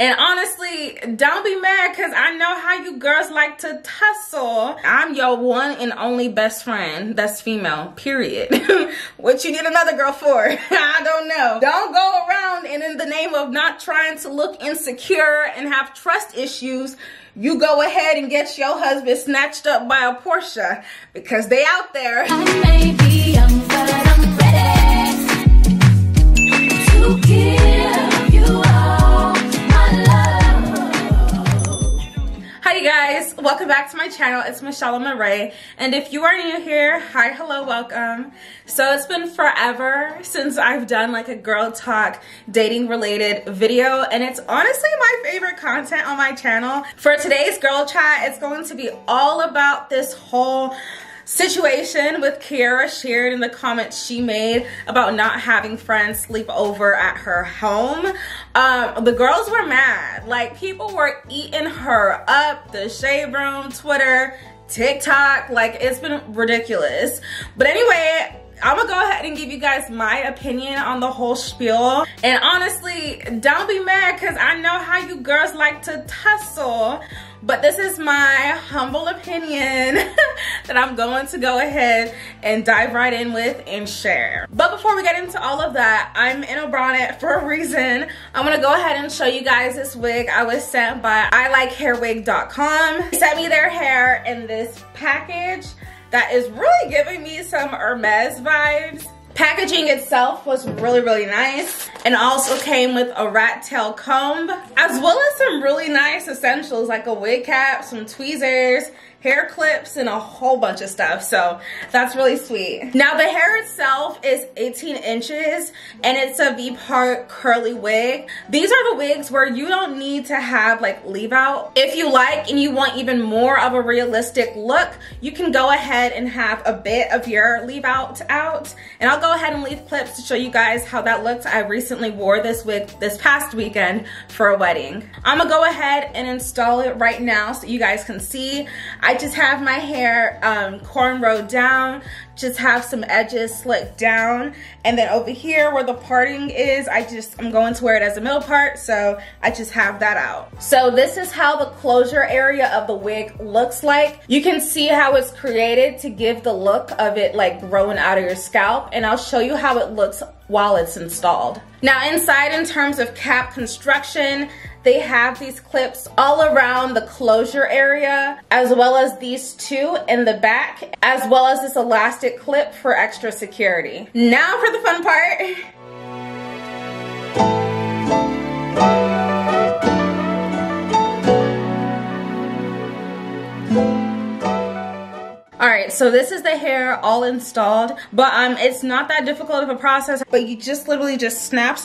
And honestly, don't be mad because I know how you girls like to tussle. I'm your one and only best friend that's female, period. What you need another girl for? I don't know. Don't go around and in the name of not trying to look insecure and have trust issues, you go ahead and get your husband snatched up by a Porsche because they out there. I may be young, but I'm ready to give you all my love. Hi you guys, welcome back to my channel. It's michelleamoree, and if you are new here, hi, hello, welcome. So it's been forever since I've done like a girl talk dating related video, and it's honestly my favorite content on my channel. For today's girl chat, it's going to be all about this whole situation with Kierra Sheard and the comments she made about not having friends sleep over at her home. The girls were mad. Like, people were eating her up. The Shade Room, Twitter, TikTok, like, it's been ridiculous. But anyway, I'm gonna go ahead and give you guys my opinion on the whole spiel. And honestly, don't be mad because I know how you girls like to tussle. But this is my humble opinion that I'm going to go ahead and dive right in with and share. But before we get into all of that, I'm in a bonnet for a reason. I'm gonna go ahead and show you guys this wig I was sent by ilikehairwig.com. They sent me their hair in this package that is really giving me some Hermes vibes. Packaging itself was really nice, and also came with a rat tail comb, as well as some really nice essentials like a wig cap, some tweezers, hair clips, and a whole bunch of stuff. So that's really sweet. Now the hair itself is 18 inches and it's a V-part curly wig. These are the wigs where you don't need to have like leave out. If you like and you want even more of a realistic look, you can go ahead and have a bit of your leave out. And I'll go ahead and leave clips to show you guys how that looked. I recently wore this wig this past weekend for a wedding. I'm gonna go ahead and install it right now so you guys can see. I just have my hair cornrowed down, just have some edges slicked down, and then over here where the parting is, I'm going to wear it as a middle part, so I just have that out. So this is how the closure area of the wig looks like. You can see how it's created to give the look of it like growing out of your scalp, and I'll show you how it looks while it's installed. Now inside, in terms of cap construction, they have these clips all around the closure area, as well as these two in the back, as well as this elastic clip for extra security. Now for the fun part. Alright, so this is the hair all installed, but it's not that difficult of a process, but you just literally just snap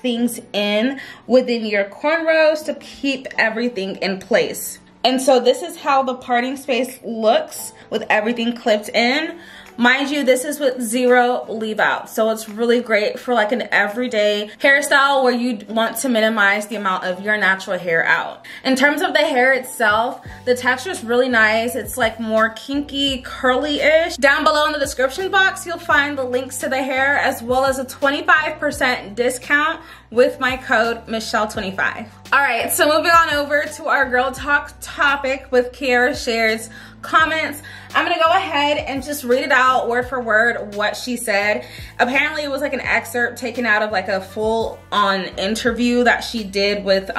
things in within your cornrows to keep everything in place. And so this is how the parting space looks with everything clipped in. Mind you, this is with 0 leave out, so it's really great for like an everyday hairstyle where you want to minimize the amount of your natural hair out. In terms of the hair itself, the texture is really nice. It's like more kinky, curly-ish. Down below in the description box, you'll find the links to the hair as well as a 25% discount with my code Michelle25. Alright, so moving on over to our girl talk topic with Kierra Sheard's comments. I'm gonna go ahead and just read it out word for word what she said. Apparently it was like an excerpt taken out of like a full-on interview that she did with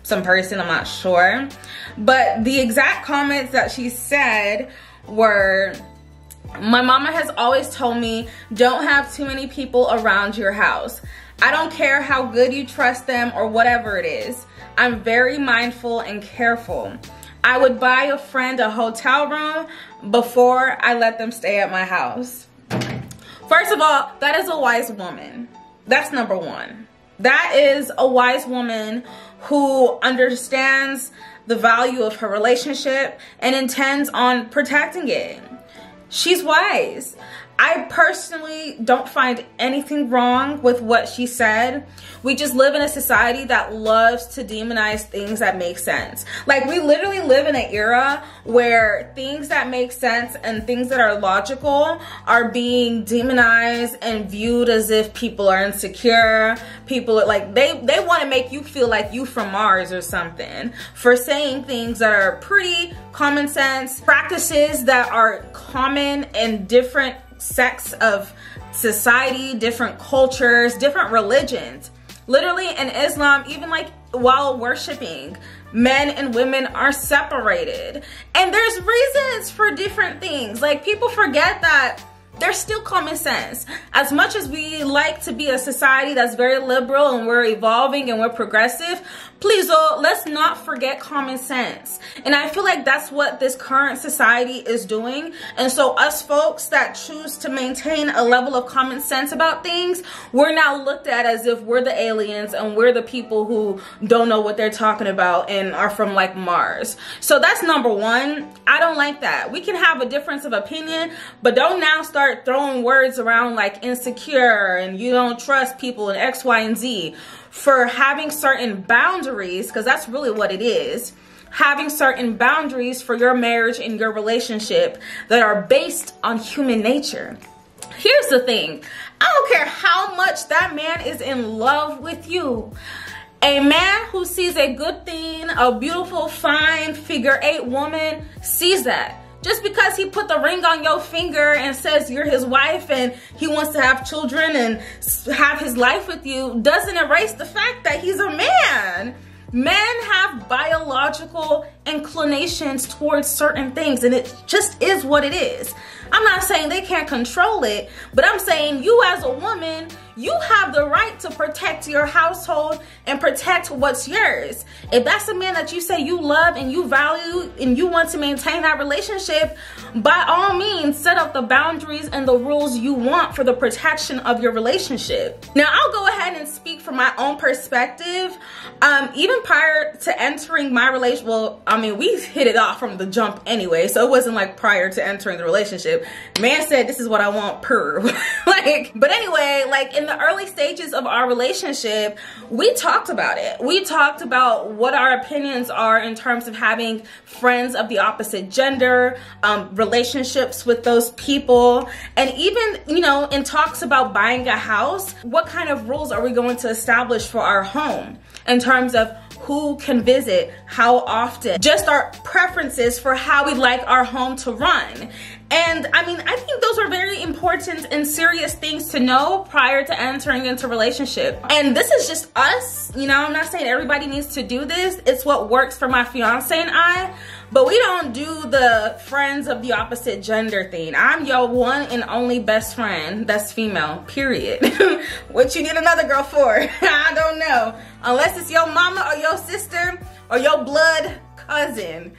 some person, I'm not sure. But the exact comments that she said were, "My mama has always told me, don't have too many people around your house. I don't care how good you trust them or whatever it is. I'm very mindful and careful. I would buy a friend a hotel room before I let them stay at my house." First of all, that is a wise woman. That's number one. That is a wise woman who understands the value of her relationship and intends on protecting it. She's wise. I personally don't find anything wrong with what she said. We just live in a society that loves to demonize things that make sense. Like, we literally live in an era where things that make sense and things that are logical are being demonized and viewed as if people are insecure. People are like, they want to make you feel like you from Mars or something for saying things that are pretty common sense, practices that are common in different sects of society, different cultures, different religions. Literally in Islam, even like while worshiping, men and women are separated. And there's reasons for different things. Like, people forget that there's still common sense. As much as we like to be a society that's very liberal and we're evolving and we're progressive, please, though, let's not forget common sense. And I feel like that's what this current society is doing. And so us folks that choose to maintain a level of common sense about things, we're now looked at as if we're the aliens and we're the people who don't know what they're talking about and are from like Mars. So that's number one. I don't like that. We can have a difference of opinion, but don't now start throwing words around like insecure and you don't trust people and X, Y, and Z. For having certain boundaries, because that's really what it is, having certain boundaries for your marriage and your relationship that are based on human nature. Here's the thing, I don't care how much that man is in love with you. A man who sees a good thing, a beautiful, fine figure-8 woman, sees that. Just because he put the ring on your finger and says you're his wife and he wants to have children and have his life with you doesn't erase the fact that he's a man. Men have biological inclinations towards certain things, and it just is what it is. I'm not saying they can't control it, but I'm saying you as a woman, you have the right to protect your household and protect what's yours. If that's a man that you say you love and you value and you want to maintain that relationship, by all means, set up the boundaries and the rules you want for the protection of your relationship. Now, I'll go ahead and speak from my own perspective. Even prior to entering my relationship, well, I mean, we hit it off from the jump anyway, so it wasn't like prior to entering the relationship. Man said, this is what I want, per. But anyway, like in the early stages of our relationship, we talked about it. We talked about what our opinions are in terms of having friends of the opposite gender, relationships with those people, and even, you know, in talks about buying a house, what kind of rules are we going to establish for our home in terms of who can visit, how often, just our preferences for how we'd like our home to run. And I mean, I think those are very important and serious things to know prior to entering into a relationship. And this is just us, you know, I'm not saying everybody needs to do this. It's what works for my fiance and I, but we don't do the friends of the opposite gender thing. I'm your one and only best friend that's female, period. What you need another girl for? I don't know. Unless it's your mama or your sister or your blood cousin.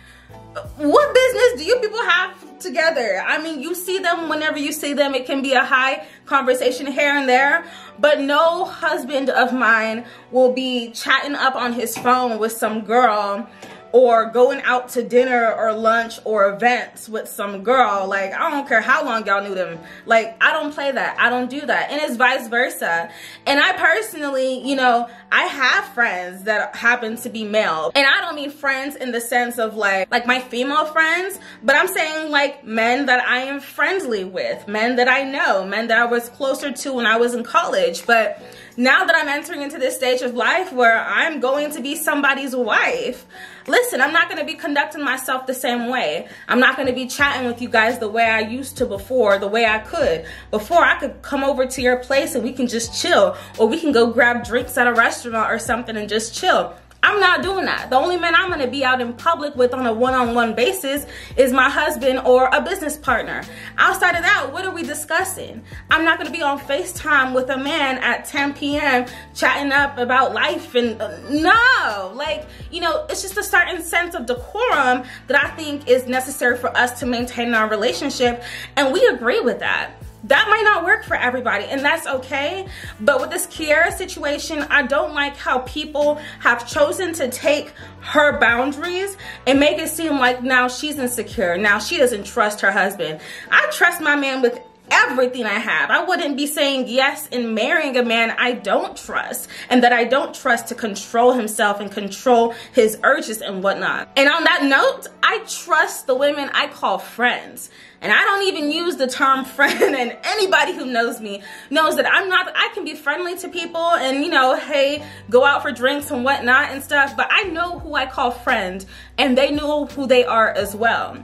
What business do you people have together? I mean, you see them whenever you see them. It can be a high conversation here and there, but no husband of mine will be chatting up on his phone with some girl or going out to dinner or lunch or events with some girl. Like, I don't care how long y'all knew them. Like, I don't play that. I don't do that. And it's vice versa. And I personally, you know, I have friends that happen to be male. And I don't mean friends in the sense of like my female friends, but I'm saying like men that I am friendly with, men that I know, men that I was closer to when I was in college. But now that I'm entering into this stage of life where I'm going to be somebody's wife, listen, I'm not going to be conducting myself the same way. I'm not going to be chatting with you guys the way I used to before, the way I could. Before, I could come over to your place and we can just chill, or we can go grab drinks at a restaurant or something and just chill. I'm not doing that. The only man I'm going to be out in public with on a one-on-one basis is my husband or a business partner. Outside of that, what are we discussing? I'm not going to be on FaceTime with a man at 10 p.m. chatting up about life and no. Like, you know, it's just a certain sense of decorum that I think is necessary for us to maintain our relationship, and we agree with that. That might not work for everybody, and that's okay. But with this Kierra situation, I don't like how people have chosen to take her boundaries and make it seem like now she's insecure. Now she doesn't trust her husband. I trust my man with everything I have. I wouldn't be saying yes in marrying a man I don't trust, and that I don't trust to control himself and control his urges and whatnot. And on that note, I trust the women I call friends. And I don't even use the term friend, and anybody who knows me knows that I can be friendly to people and, you know, hey, go out for drinks and whatnot and stuff, but I know who I call friend, and they know who they are as well.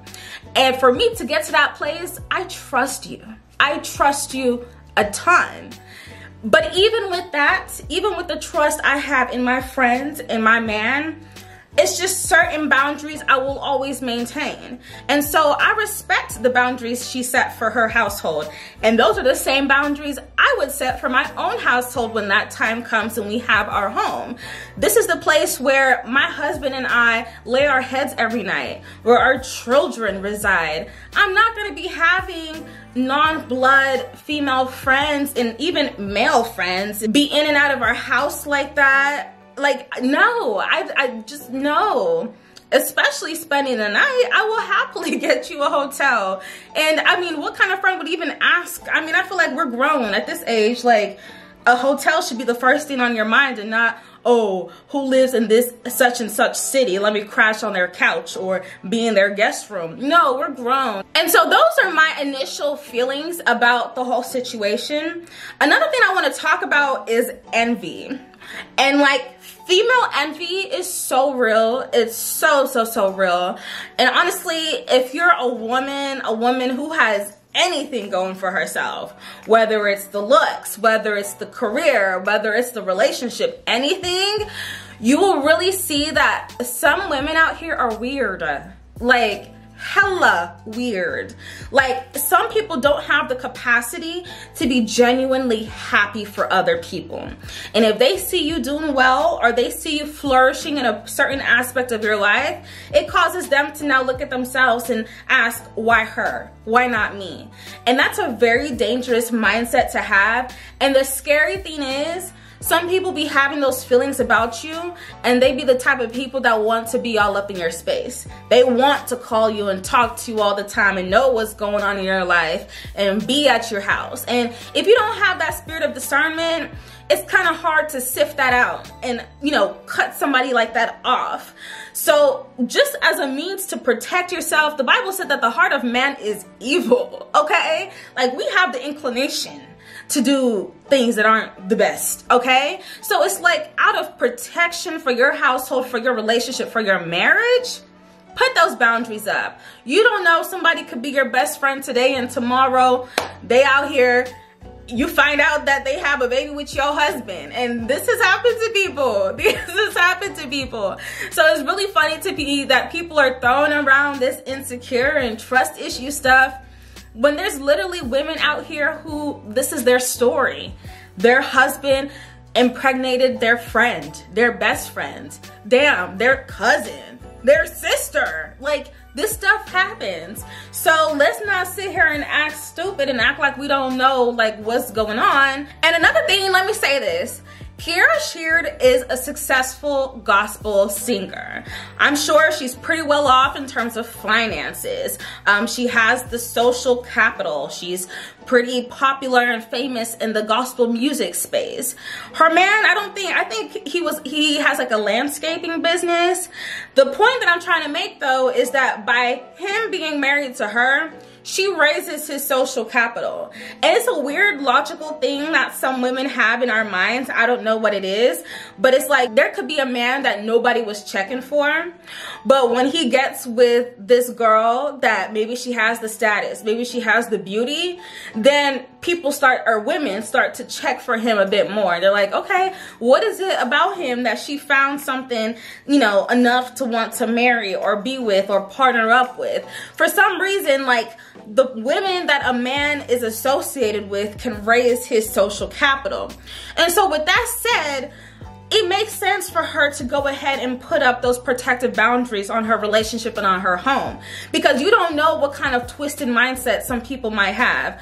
And for me to get to that place, I trust you. I trust you a ton. But even with that, even with the trust I have in my friends and my man, it's just certain boundaries I will always maintain. And so I respect the boundaries she set for her household. And those are the same boundaries I would set for my own household when that time comes and we have our home. This is the place where my husband and I lay our heads every night, where our children reside. I'm not gonna be having non-blood female friends and even male friends be in and out of our house like that. Like, no, I just, no. Especially spending the night, I will happily get you a hotel. And I mean, what kind of friend would even ask? I mean, I feel like we're grown at this age. Like, a hotel should be the first thing on your mind and not, oh, who lives in this such and such city? Let me crash on their couch or be in their guest room. No, we're grown. And so those are my initial feelings about the whole situation. Another thing I want to talk about is envy. And like, female envy is so real. It's so real. And honestly, if you're a woman who has anything going for herself, whether it's the looks, whether it's the career, whether it's the relationship, anything, you will really see that some women out here are weird. Like, hella weird. Like, some people don't have the capacity to be genuinely happy for other people. And if they see you doing well, or they see you flourishing in a certain aspect of your life, it causes them to now look at themselves and ask, why her? Why not me? And that's a very dangerous mindset to have. And the scary thing is, some people be having those feelings about you, and they be the type of people that want to be all up in your space. They want to call you and talk to you all the time and know what's going on in your life and be at your house. And if you don't have that spirit of discernment, it's kind of hard to sift that out and, you know, cut somebody like that off. So just as a means to protect yourself, the Bible said that the heart of man is evil, okay? Like, we have the inclination to do things that aren't the best, okay? So it's like, out of protection for your household, for your relationship, for your marriage, put those boundaries up. You don't know, somebody could be your best friend today and tomorrow they out here, you find out that they have a baby with your husband. And this has happened to people. This has happened to people. So it's really funny to me that people are throwing around this insecure and trust issue stuff when there's literally women out here who this is their story. Their husband impregnated their friend, their best friend, damn, their cousin, their sister. Like, this stuff happens. So let's not sit here and act stupid and act like we don't know like what's going on. And another thing, let me say this. Kierra Sheard is a successful gospel singer. I'm sure she's pretty well off in terms of finances. She has the social capital. She's pretty popular and famous in the gospel music space. Her man, I think he has like a landscaping business. The point that I'm trying to make though is that by him being married to her, she raises his social capital. And it's a weird logical thing that some women have in our minds. I don't know what it is, but it's like there could be a man that nobody was checking for, but when he gets with this girl that maybe she has the status, maybe she has the beauty, then women start to check for him a bit more. They're like, okay, what is it about him that she found something, you know, enough to want to marry or be with or partner up with? For some reason, like, the women that a man is associated with can raise his social capital. And so with that said, it makes sense for her to go ahead and put up those protective boundaries on her relationship and on her home, because you don't know what kind of twisted mindset some people might have.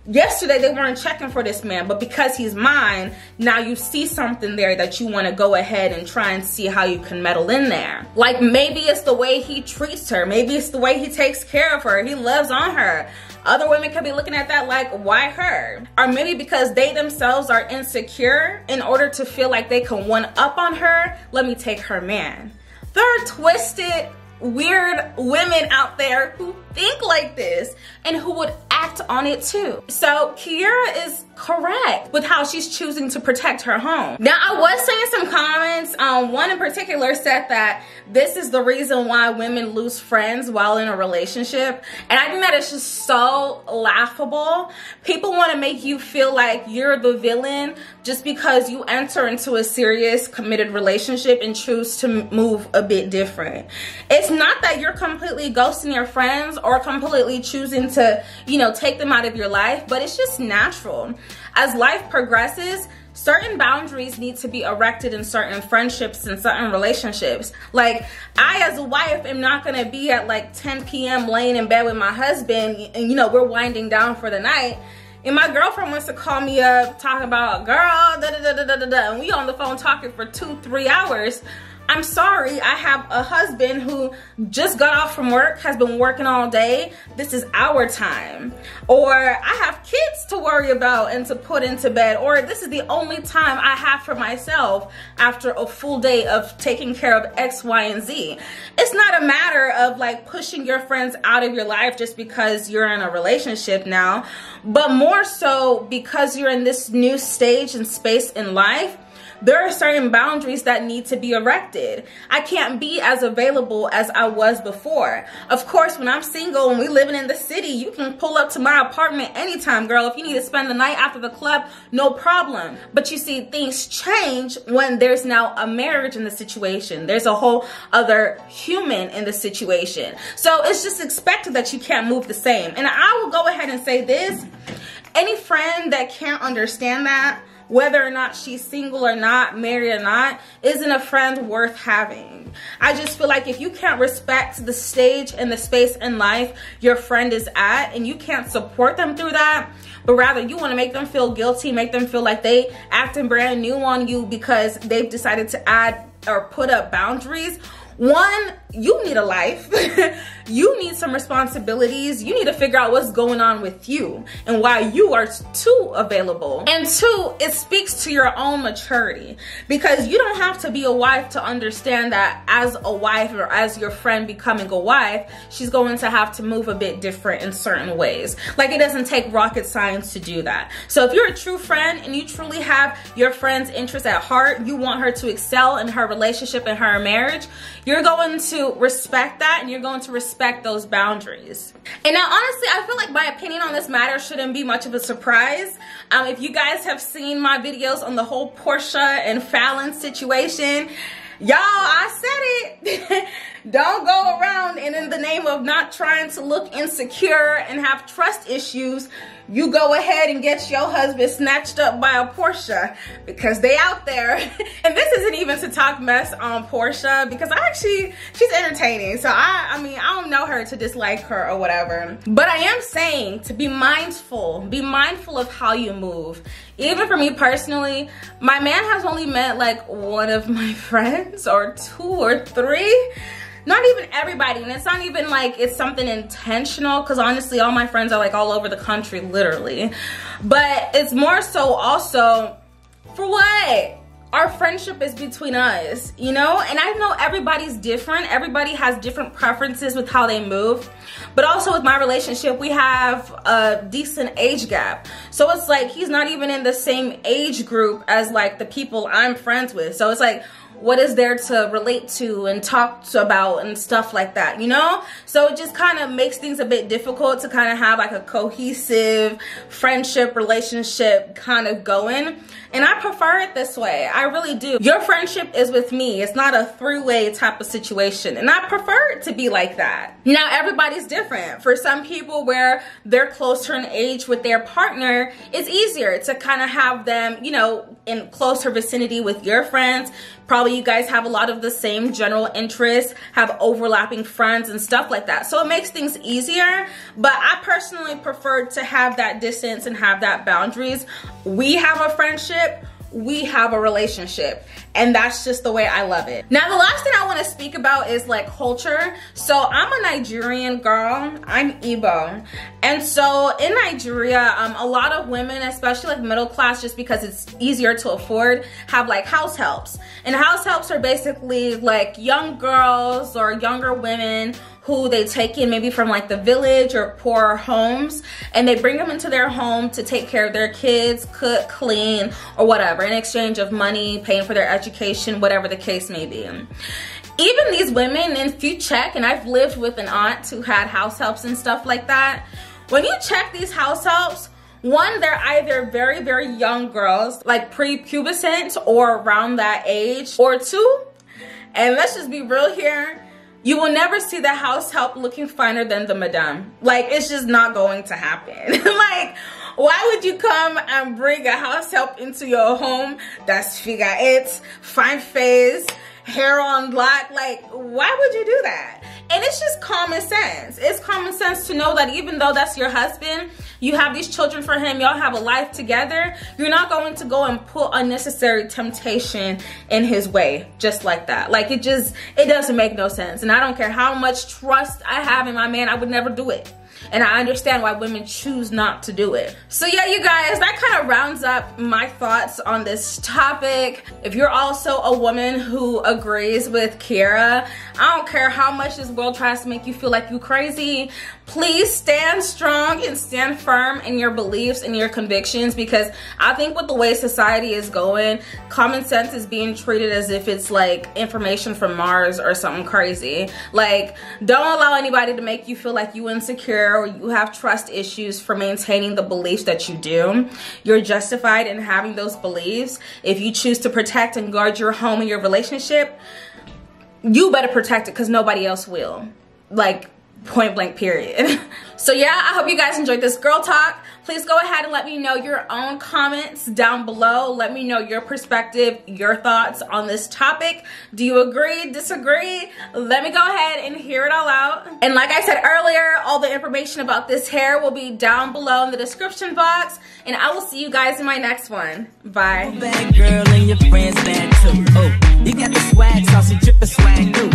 yesterday they weren't checking for this man, but because he's mine, now you see something there that you want to go ahead and try and see how you can meddle in there. Like maybe it's the way he treats her, maybe it's the way he takes care of her, he loves on her. Other women could be looking at that like, why her? Or maybe because they themselves are insecure, in order to feel like they can one up on her, let me take her man. There are twisted, weird women out there who think like this and who would act on it too. So Kierra is correct with how she's choosing to protect her home. Now, I was seeing some comments. One in particular said that this is the reason why women lose friends while in a relationship. And I think that is just so laughable. People want to make you feel like you're the villain just because you enter into a serious, committed relationship and choose to move a bit different. It's not that you're completely ghosting your friends or completely choosing to, you know, take them out of your life, but it's just natural. As life progresses, certain boundaries need to be erected in certain friendships and certain relationships. Like, I as a wife am not gonna be at like 10 p.m. laying in bed with my husband and, you know, we're winding down for the night, and my girlfriend wants to call me up talking about, girl, and we on the phone talking for 2-3 hours. I'm sorry, I have a husband who just got off from work, has been working all day. This is our time. Or I have kids to worry about and to put into bed. Or this is the only time I have for myself after a full day of taking care of X, Y, and Z. It's not a matter of like pushing your friends out of your life just because you're in a relationship now, but more so because you're in this new stage and space in life. There are certain boundaries that need to be erected. I can't be as available as I was before. Of course, when I'm single and we living in the city, you can pull up to my apartment anytime, girl. If you need to spend the night after the club, no problem. But you see, things change when there's now a marriage in the situation. There's a whole other human in the situation. So it's just expected that you can't move the same. And I will go ahead and say this. Any friend that can't understand that, whether or not she's single or not, married or not, isn't a friend worth having. I just feel like if you can't respect the stage and the space in life your friend is at, and you can't support them through that, but rather you want to make them feel guilty, make them feel like they acting brand new on you because they've decided to add or put up boundaries. One, you need a life. You need some responsibilities. You need to figure out what's going on with you and why you are too available. And two, it speaks to your own maturity, because you don't have to be a wife to understand that as a wife or as your friend becoming a wife, she's going to have to move a bit different in certain ways. Like, it doesn't take rocket science to do that. So if you're a true friend and you truly have your friend's interest at heart, you want her to excel in her relationship and her marriage, you're going to respect that, and you're going to respect those boundaries. And now, honestly, I feel like my opinion on this matter shouldn't be much of a surprise. If you guys have seen my videos on the whole Portia and Fallon situation, y'all, I said it. Don't go around and in the name of not trying to look insecure and have trust issues, you go ahead and get your husband snatched up by a Portia, because they out there. And this isn't even to talk mess on Portia, because she's entertaining. So I mean, I don't know her to dislike her or whatever. But I am saying to be mindful of how you move. Even for me personally, my man has only met like one of my friends or 2 or 3. Not even everybody, and it's not even like it's something intentional, because honestly all my friends are like all over the country, literally. But it's more so also, for what? Our friendship is between us, you know? And I know everybody's different. Everybody has different preferences with how they move. But also with my relationship, we have a decent age gap. So it's like he's not even in the same age group as like the people I'm friends with. So it's like, what is there to relate to and talk about and stuff like that, you know? So it just kind of makes things a bit difficult to kind of have like a cohesive friendship, relationship kind of going. And I prefer it this way. I really do. Your friendship is with me. It's not a three-way type of situation. And I prefer it to be like that. Now, everybody's different. For some people where they're closer in age with their partner, it's easier to kind of have them, you know, in closer vicinity with your friends. Probably you guys have a lot of the same general interests, have overlapping friends and stuff like that. So it makes things easier, but I personally prefer to have that distance and have that boundaries. We have a friendship, we have a relationship, and that's just the way I love it. Now the last thing I want to speak about is like culture. So I'm a Nigerian girl, I'm Igbo, and so in Nigeria, a lot of women, especially like middle class, just because it's easier to afford, have like house helps. And house helps are basically like young girls or younger women who they take in maybe from like the village or poor homes, and they bring them into their home to take care of their kids, cook, clean, or whatever, in exchange of money, paying for their education, whatever the case may be. Even these women, and if you check, and I've lived with an aunt who had house helps and stuff like that, when you check these house helps, one, they're either very, very young girls, like pre-pubescent or around that age, or two, and let's just be real here, you will never see the house help looking finer than the madame. Like, it's just not going to happen. Like, why would you come and bring a house help into your home that's figure eight, fine face, hair on black? Like, why would you do that? And it's just common sense. It's common sense to know that even though that's your husband, you have these children for him, y'all have a life together, you're not going to go and put unnecessary temptation in his way just like that. Like, it doesn't make no sense. And I don't care how much trust I have in my man, I would never do it. And I understand why women choose not to do it. So yeah, you guys, that kind of rounds up my thoughts on this topic. If you're also a woman who agrees with Kierra, I don't care how much this world tries to make you feel like you crazy, please stand strong and stand firm in your beliefs and your convictions, because I think with the way society is going, common sense is being treated as if it's like information from Mars or something crazy. Like, don't allow anybody to make you feel like you insecure or you have trust issues for maintaining the beliefs that you do. You're justified in having those beliefs. If you choose to protect and guard your home and your relationship, you better protect it, because nobody else will. Like, point blank period. So yeah, I hope you guys enjoyed this girl talk. Please go ahead and let me know your own comments down below. Let me know your perspective, your thoughts on this topic. Do you agree, disagree? Let me go ahead and hear it all out. And like I said earlier, all the information about this hair will be down below in the description box, and I will see you guys in my next one. Bye. Bad girl and your friends bad too. Oh, you got the swag, saucy drippin' swag too.